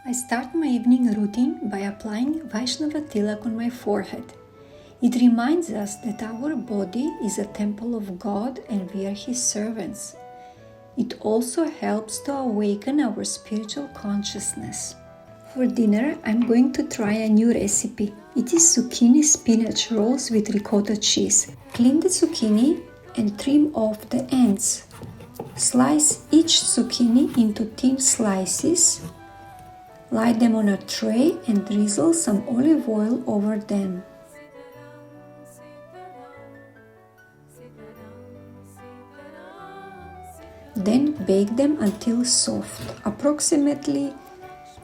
I start my evening routine by applying Vaishnava Tilak on my forehead. It reminds us that our body is a temple of God and we are His servants. It also helps to awaken our spiritual consciousness. For dinner, I'm going to try a new recipe. It is zucchini spinach rolls with ricotta cheese. Clean the zucchini and trim off the ends. Slice each zucchini into thin slices. Lie them on a tray and drizzle some olive oil over them. Then bake them until soft, approximately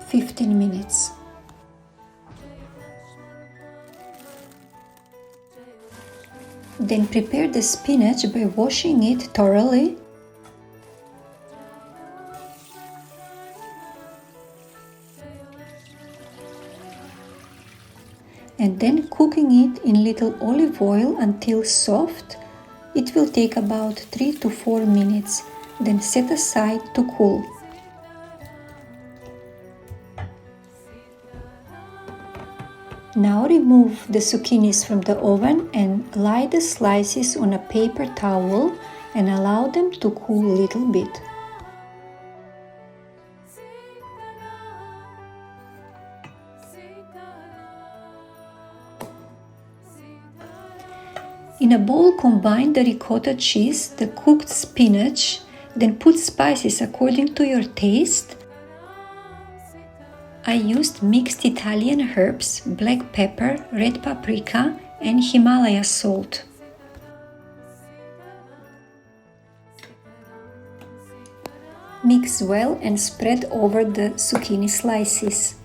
15 minutes. Then prepare the spinach by washing it thoroughly. And then cooking it in little olive oil until soft. It will take about 3 to 4 minutes, then set aside to cool. Now remove the zucchinis from the oven and lie the slices on a paper towel and allow them to cool a little bit. In a bowl, combine the ricotta cheese, the cooked spinach, then put spices according to your taste. I used mixed Italian herbs, black pepper, red paprika, and Himalaya salt. Mix well and spread over the zucchini slices.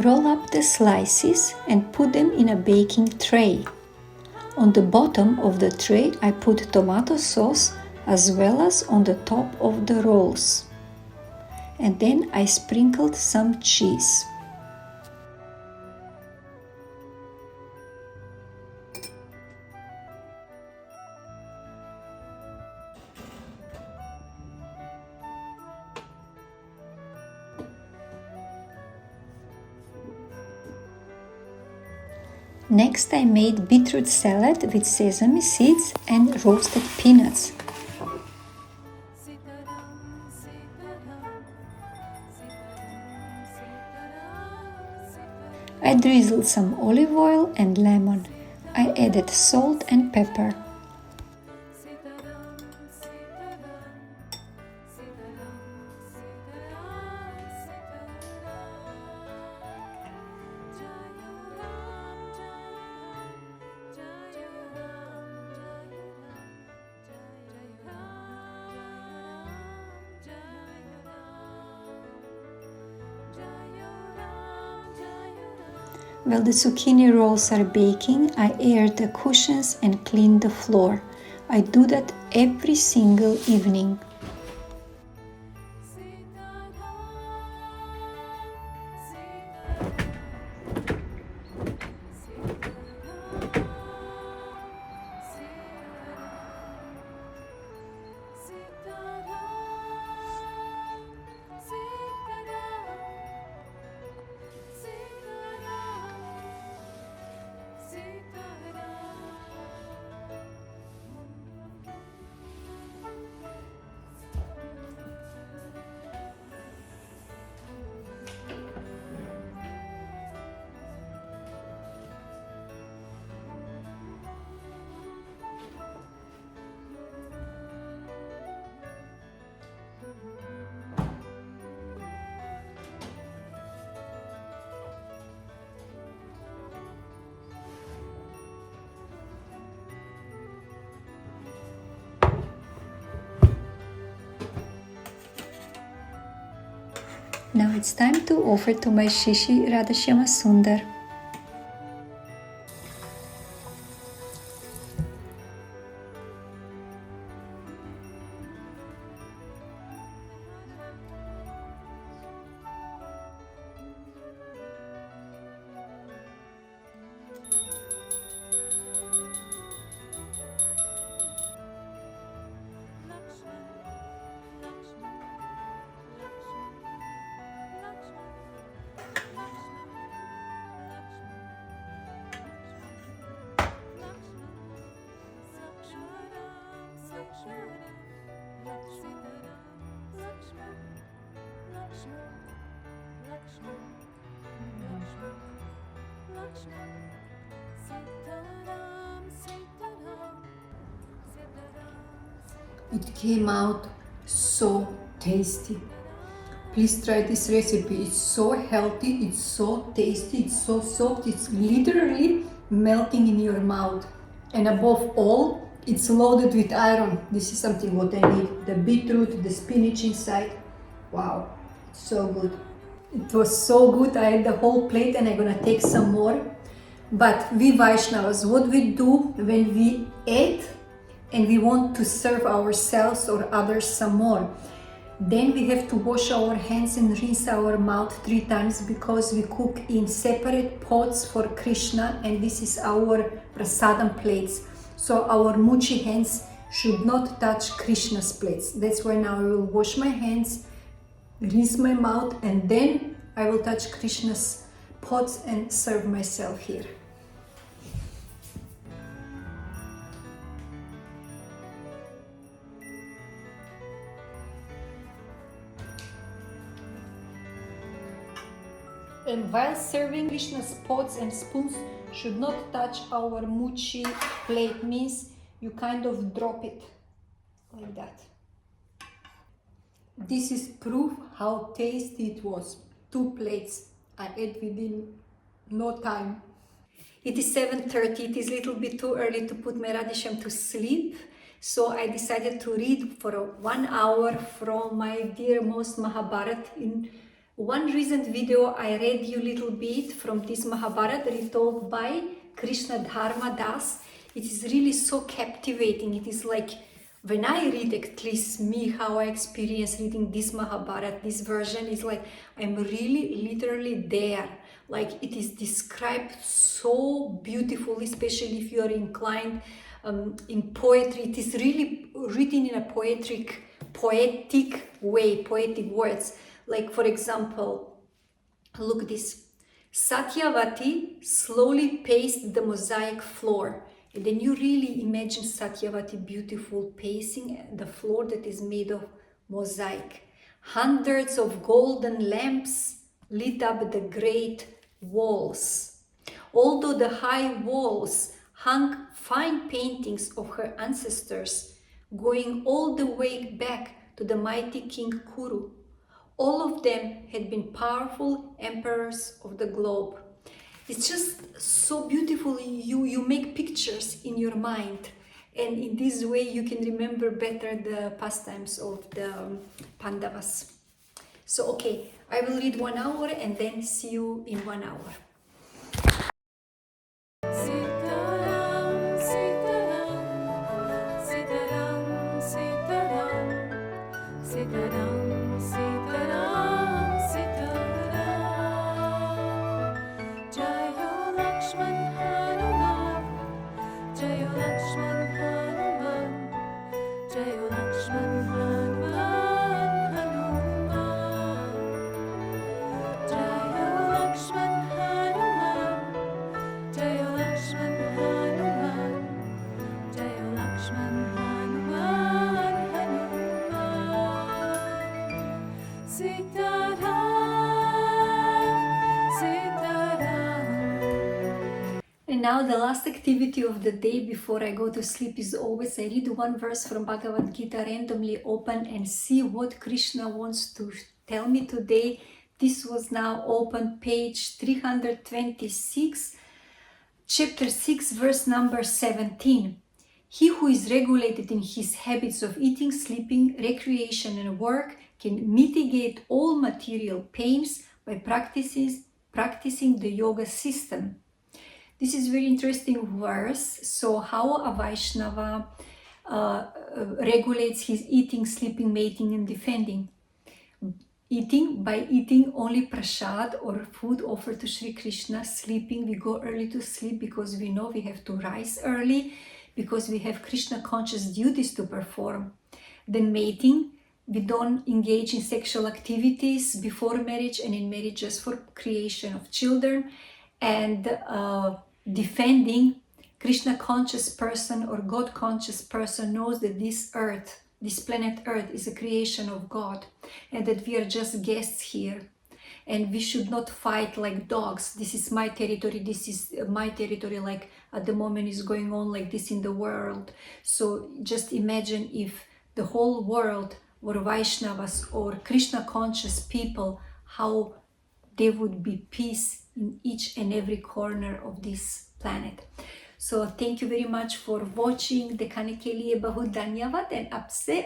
Roll up the slices and put them in a baking tray. On the bottom of the tray I put tomato sauce as well as on the top of the rolls. And then I sprinkled some cheese. Next, I made beetroot salad with sesame seeds and roasted peanuts. I drizzled some olive oil and lemon. I added salt and pepper. While the zucchini rolls are baking, I air the cushions and clean the floor. I do that every single evening. Now it's time to offer to my Shishi Radhashyama Sundar. It came out so tasty. Please try this recipe. It's so healthy, it's so tasty, it's so soft, it's literally melting in your mouth. And above all, it's loaded with iron. This is something what I need. The beetroot, the spinach inside. Wow, so good. It was so good. I had the whole plate and I'm gonna take some more. But we Vaishnavas, what we do when we eat and we want to serve ourselves or others some more, then we have to wash our hands and rinse our mouth 3 times, because we cook in separate pots for Krishna, and this is our prasadam plates. So our muchi hands should not touch Krishna's plates. That's why now I will wash my hands, rinse my mouth, and then I will touch Krishna's pots and serve myself here. And while serving, Krishna's pots and spoons should not touch our muchi plate, means you kind of drop it like that. This is proof how tasty it was. 2 plates I ate within no time. It is 7:30, it is a little bit too early to put my Radhisham to sleep. So I decided to read for 1 hour from my dearest Mahabharat. In one recent video, I read you a little bit from this Mahabharat retold by Krishna Das. It is really so captivating. It is like, when I read, at least me, how I experience reading this Mahabharat, this version is like, I'm really literally there. Like, it is described so beautifully, especially if you are inclined in poetry. It is really written in a poetic way, poetic words. Like, for example, look this. Satyavati slowly paced the mosaic floor. And then you really imagine Satyavati beautiful pacing the floor that is made of mosaic. Hundreds of golden lamps lit up the great walls. Although the high walls hung fine paintings of her ancestors, going all the way back to the mighty King Kuru. All of them had been powerful emperors of the globe. It's just so beautiful. You make pictures in your mind, and in this way you can remember better the pastimes of the Pandavas. So okay, I will read 1 hour and then see you in 1 hour. And now the last activity of the day before I go to sleep is always I read 1 verse from Bhagavad Gita, randomly open, and see what Krishna wants to tell me today. This was now open page 326, chapter 6, verse number 17. He who is regulated in his habits of eating, sleeping, recreation and work can mitigate all material pains by practicing the yoga system. This is very interesting verse. So how a Vaishnava regulates his eating, sleeping, mating and defending. Eating, by eating only prasad or food offered to Sri Krishna. Sleeping, we go early to sleep because we know we have to rise early, because we have Krishna conscious duties to perform. Then mating, we don't engage in sexual activities before marriage and in marriage just for creation of children. And defending, Krishna conscious person or God conscious person knows that this earth, this planet Earth, is a creation of God, and that we are just guests here, and we should not fight like dogs. This is my territory, this is my territory, like at the moment is going on like this in the world. So just imagine if the whole world were Vaishnavas or Krishna conscious people, how there would be peace in each and every corner of this planet. So thank you very much for watching. दिखाने के लिए बहुत धन्यवाद and आपसे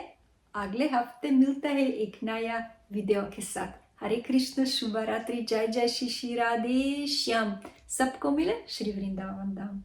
अगले हफ्ते मिलता है एक नया वीडियो के साथ. हरे कृष्ण, शुभ रात्रि, जय जय श्री श्री राधे श्याम. सबको मिले श्री वृंदावन धाम.